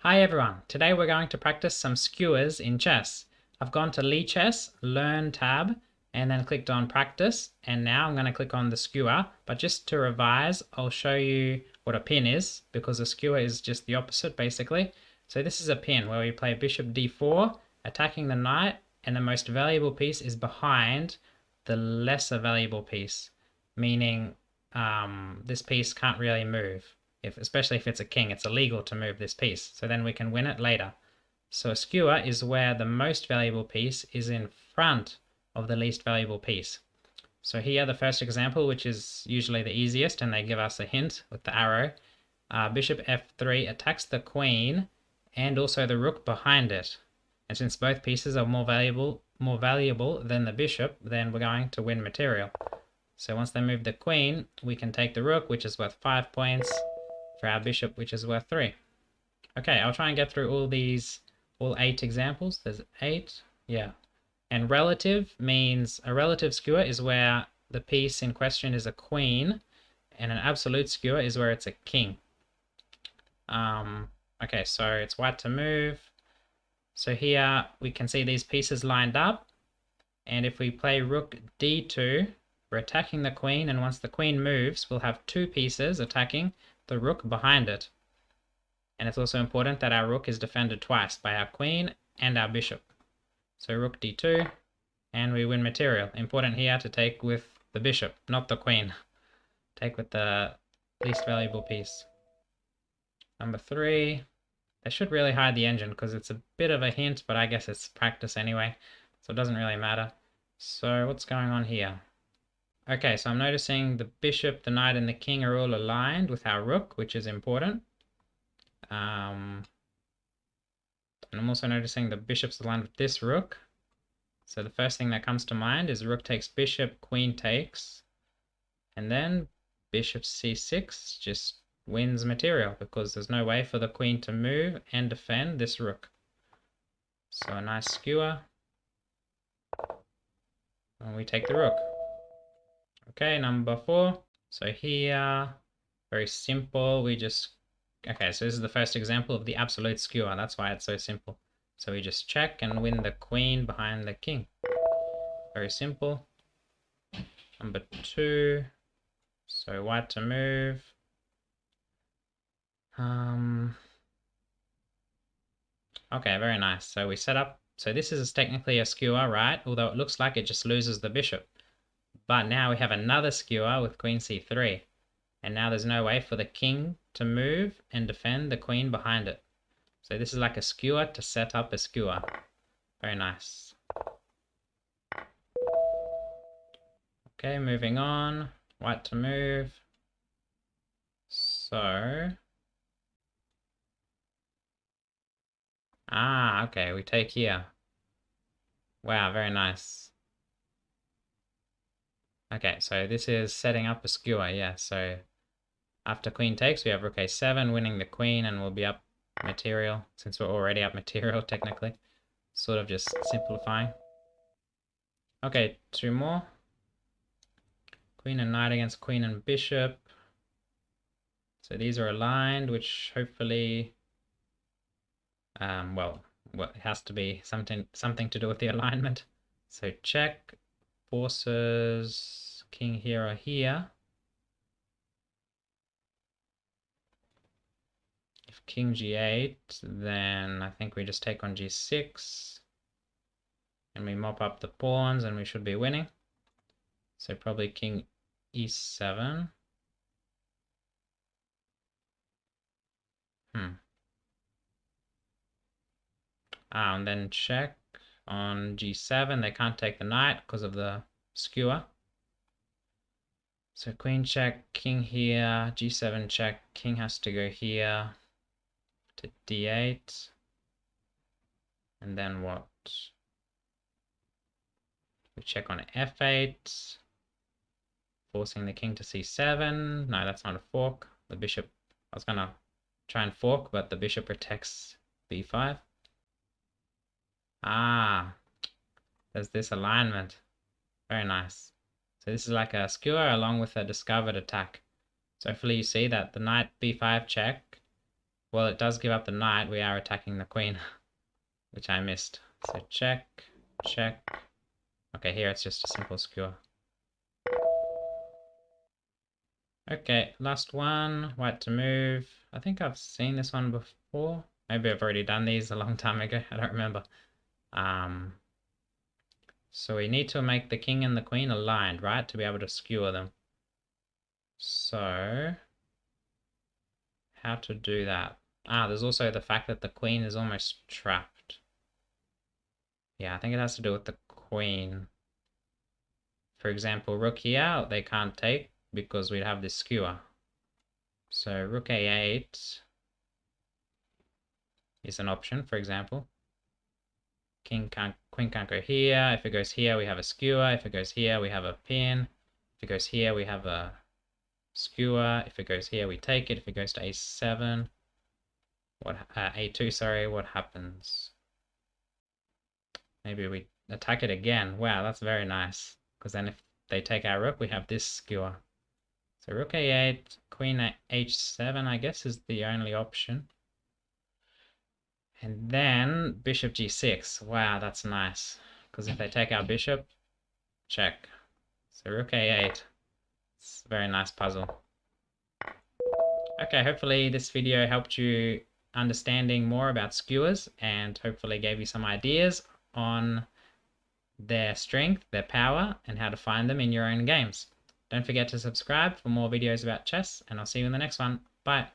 Hi everyone, today we're going to practice some skewers in chess. I've gone to Lichess, Learn tab, and then clicked on Practice, and now I'm going to click on the skewer, but just to revise, I'll show you what a pin is, because a skewer is just the opposite basically. So this is a pin where we play bishop d4, attacking the knight, and the most valuable piece is behind the lesser valuable piece, meaning this piece can't really move. Especially if it's a king, it's illegal to move this piece. So then we can win it later. So a skewer is where the most valuable piece is in front of the least valuable piece. So here, the first example, which is usually the easiest, and they give us a hint with the arrow. Bishop f3 attacks the queen and also the rook behind it. And since both pieces are more valuable than the bishop, then we're going to win material. So once they move the queen, we can take the rook, which is worth 5 points, for our bishop, which is worth 3. Okay, I'll try and get through all 8 examples. There's 8, yeah. And relative means a relative skewer is where the piece in question is a queen, and an absolute skewer is where it's a king. Okay, so it's white to move. So here we can see these pieces lined up, and if we play rook d2, we're attacking the queen, and once the queen moves, we'll have 2 pieces attacking the rook behind it. And it's also important that our rook is defended twice by our queen and our bishop. So rook d2, and we win material. Important here to take with the bishop, not the queen. Take with the least valuable piece. Number 3. They should really hide the engine because it's a bit of a hint, but I guess it's practice anyway, so it doesn't really matter. So what's going on here? Okay, so I'm noticing the bishop, the knight, and the king are all aligned with our rook, which is important. And I'm also noticing the bishop's aligned with this rook. So the first thing that comes to mind is rook takes bishop, queen takes, and then bishop c6 just wins material because there's no way for the queen to move and defend this rook. So a nice skewer, and we take the rook. Okay, number 4. So here, very simple, we just, okay, so this is the first example of the absolute skewer, that's why it's so simple. So we just check and win the queen behind the king. Very simple. Number 2, so white to move. Okay, very nice. So we set up, so this is technically a skewer, right? Although it looks like it just loses the bishop. But now we have another skewer with queen c3. And now there's no way for the king to move and defend the queen behind it. So this is like a skewer to set up a skewer. Very nice. Okay, moving on. White to move. So... okay, we take here. Wow, very nice. Okay, so this is setting up a skewer, yeah. So after queen takes, we have rook a7, winning the queen, and we'll be up material, since we're already up material, technically. Sort of just simplifying. Okay, 2 more. Queen and knight against queen and bishop. So these are aligned, which hopefully... well, it has to be something to do with the alignment. So check, forces, king here or here. If king g8, then I think we just take on g6. And we mop up the pawns and we should be winning. So probably king e7. And then check on g7. They can't take the knight because of the skewer. So queen check, king here, g7 check, king has to go here to d8. And then what? We check on f8, forcing the king to c7. No, that's not a fork. The bishop, I was gonna try and fork, but the bishop protects b5. There's this alignment. Very nice. So this is like a skewer along with a discovered attack. So hopefully you see that the knight b5 check well, it does give up the knight. We are attacking the queen, which I missed. So check, check. Okay, here it's just a simple skewer. Okay, last one. White to move. I think I've seen this one before. Maybe I've already done these a long time ago. I don't remember. So we need to make the king and the queen aligned, right? To be able to skewer them. So how to do that? There's also the fact that the queen is almost trapped. Yeah, I think it has to do with the queen. For example, rook here, they can't take because we'd have this skewer. So rook a8 is an option, for example. Queen can't go here. If it goes here, we have a skewer. If it goes here, we have a pin. If it goes here, we have a skewer. If it goes here, we take it. If it goes to a7, a2, sorry, what happens? Maybe we attack it again. Wow, that's very nice. Because then if they take our rook, we have this skewer. So rook a8, queen h7, I guess, is the only option. And then bishop g6. Wow, that's nice. Because if they take our bishop, check. So rook a8. It's a very nice puzzle. Okay, hopefully this video helped you understanding more about skewers and hopefully gave you some ideas on their strength, their power, and how to find them in your own games. Don't forget to subscribe for more videos about chess, and I'll see you in the next one. Bye.